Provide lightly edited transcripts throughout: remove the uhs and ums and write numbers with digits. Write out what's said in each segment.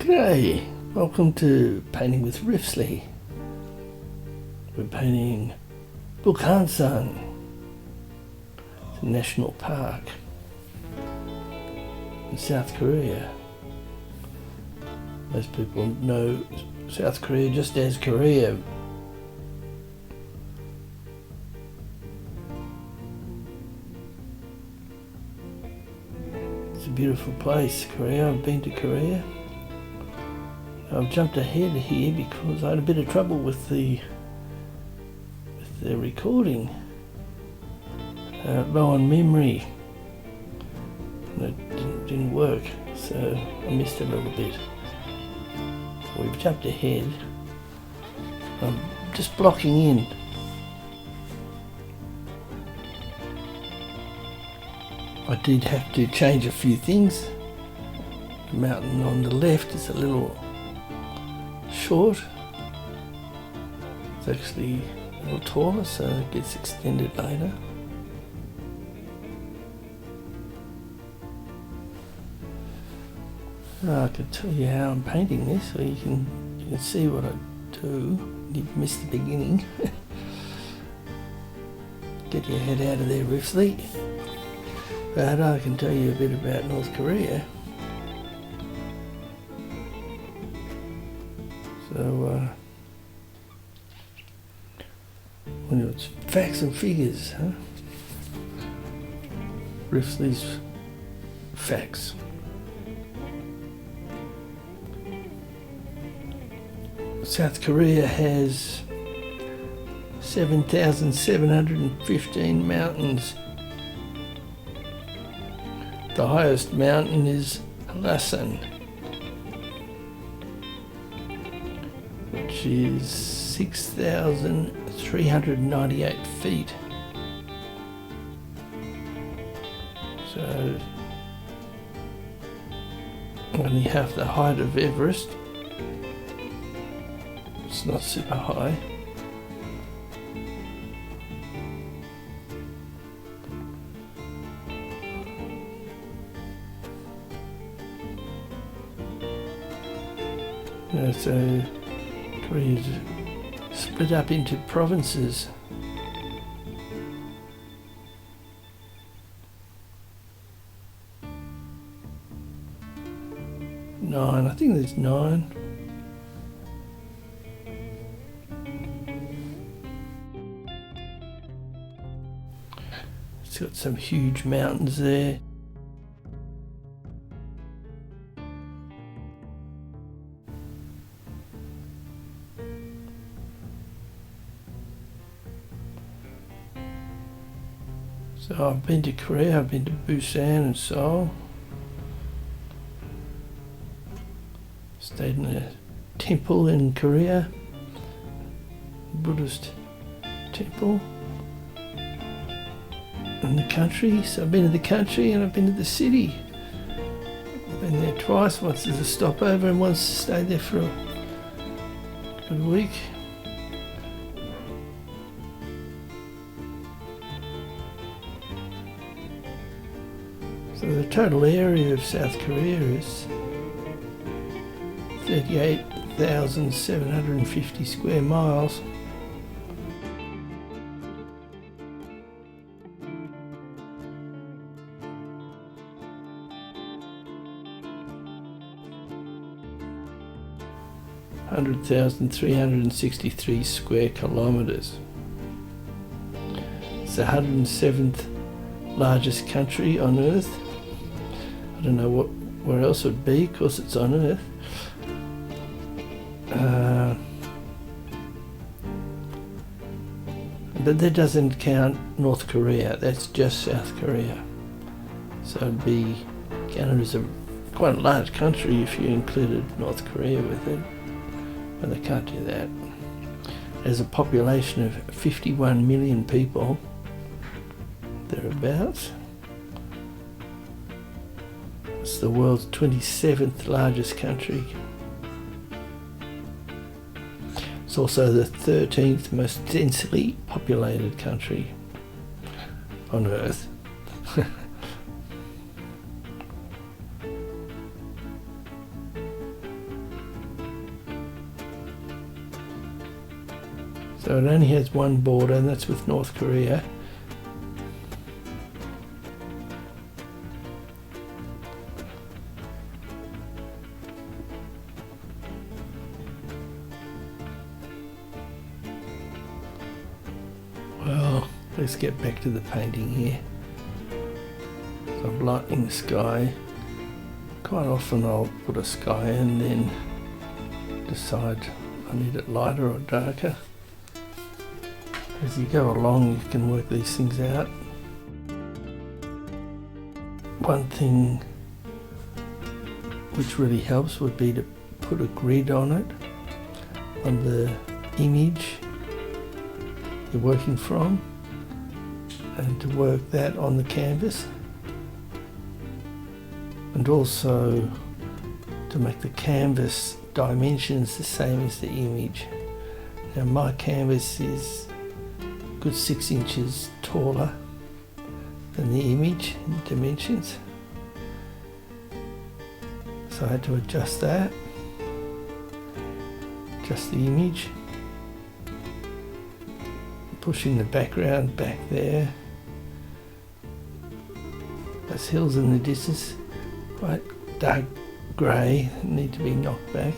G'day, welcome to Painting with Riffsley. We're painting BUKHANSAN, it's a national park in South Korea. Most people know South Korea just as Korea. It's a beautiful place, Korea. I've been to Korea. I've jumped ahead here because I had a bit of trouble with the recording. Low on memory. And it didn't work, so I missed a little bit. We've jumped ahead. I'm just blocking in. I did have to change a few things. The mountain on the left is a little short. It's actually a little taller, so it gets extended later. I can tell you how I'm painting this, so you can see what I do. You've missed the beginning. Get your head out of there, Riffsley. But I can tell you a bit about North Korea. So, it's facts and figures, huh? Riffsley's facts. South Korea has 7,715 mountains. The highest mountain is Hallasan, which is 6,398 feet. So only half the height of Everest. It's not super high. So Korea's split up into provinces. 9, I think there's 9. It's got some huge mountains there. So I've been to Korea, I've been to Busan and Seoul. Stayed in a temple in Korea, Buddhist temple. In the country, so I've been to the country and I've been to the city. I've been there twice, once as a stopover and once stayed there for a good week. So the total area of South Korea is 38,750 square miles. (100,363 square kilometres). It's the 107th largest country on Earth. I don't know where else it would be, because it's on Earth. But that doesn't count North Korea, that's just South Korea. So it'd be counted as quite a large country if you included North Korea with it. But they can't do that. There's a population of 51 million people, thereabouts. It's the world's 27th largest country. It's also the 13th most densely populated country on Earth. So it only has one border, and that's with North Korea. Well, let's get back to the painting here. So I'm lightening the sky. Quite often I'll put a sky and then decide I need it lighter or darker. As you go along, you can work these things out. One thing which really helps would be to put a grid on it, on the image you're working from, and to work that on the canvas, and also to make the canvas dimensions the same as the image. Now my canvas is a good 6 inches taller than the image in dimensions, so I had to adjust that, adjust the image, pushing the background back there. Those hills in the distance, quite dark grey, need to be knocked back.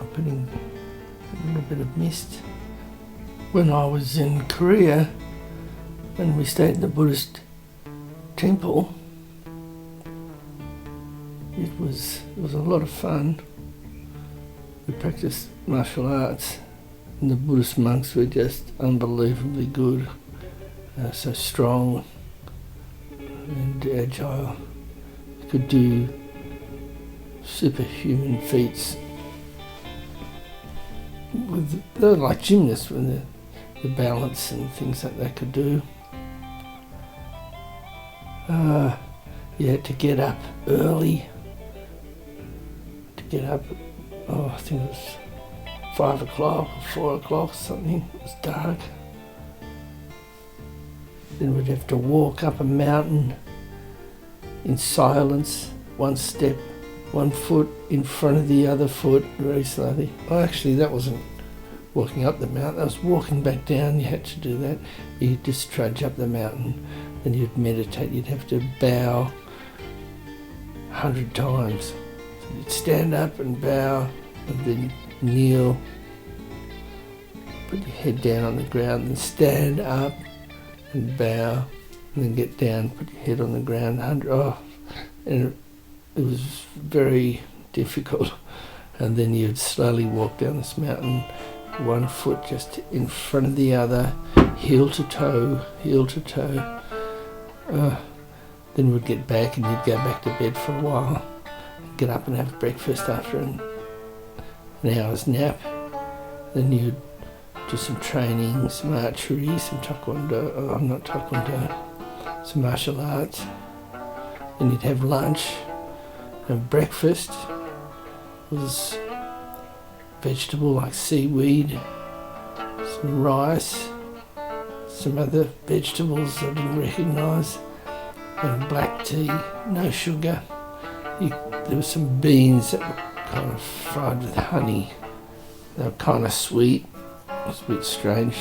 I'm putting a little bit of mist. When I was in Korea, when we stayed in the Buddhist temple, it was a lot of fun. We practiced martial arts, and the Buddhist monks were just unbelievably good, so strong and agile. You could do superhuman feats. They were like gymnasts with the balance and things like they could do. You had to get up early. To get up, I think it was 5 o'clock or 4 o'clock, something. It was dark. Then we'd have to walk up a mountain in silence, one step, one foot in front of the other foot, very slowly. Well, actually, that wasn't walking up the mountain, that was walking back down. You had to do that. You'd just trudge up the mountain, then you'd meditate. You'd have to bow 100 times. So you'd stand up and bow, and then kneel, put your head down on the ground, then stand up and bow, and then get down, put your head on the ground. 100. And it was very difficult. And then you'd slowly walk down this mountain, one foot just in front of the other, heel to toe, heel to toe. Then we'd get back and you'd go back to bed for a while, get up and have breakfast after an hour's nap. Then you'd do some training, some archery, some taekwondo, not taekwondo, some martial arts. Then you'd have lunch, and breakfast was vegetable like seaweed, some rice, some other vegetables I didn't recognise, and black tea, no sugar. There were some beans that were kind of fried with honey. They were kind of sweet. It was a bit strange.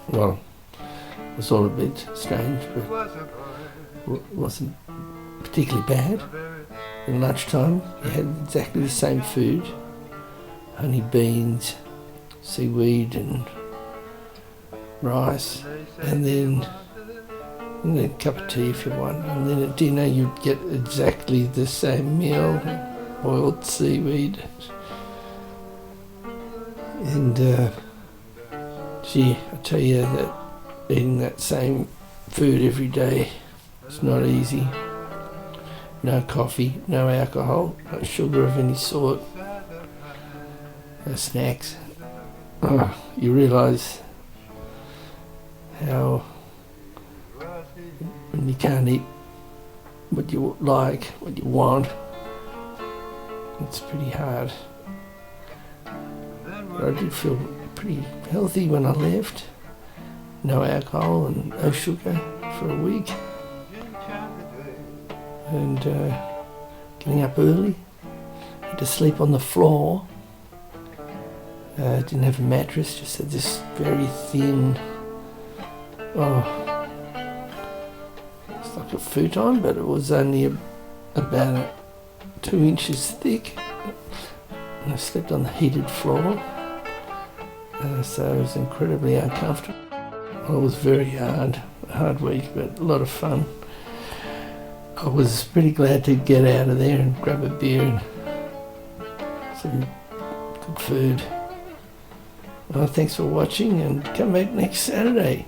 Well, it was all a bit strange, but it wasn't particularly bad. At lunchtime, you had exactly the same food. Honey, beans, seaweed and rice, and then a cup of tea if you want. And then at dinner you'd get exactly the same meal, boiled seaweed. And gee, I tell you that eating that same food every day, it's not easy. No coffee, no alcohol, no sugar of any sort, no snacks. You realise how when you can't eat what you like, what you want, it's pretty hard. But I did feel pretty healthy when I left. No alcohol and no sugar for a week. And getting up early, had to sleep on the floor, Didn't have a mattress, just had this very thin, it's like a futon, but it was only about 2 inches thick. And I slept on the heated floor, so it was incredibly uncomfortable. Well, it was very hard week, but a lot of fun. I was pretty glad to get out of there and grab a beer and some good food. Well, thanks for watching, and come back next Saturday.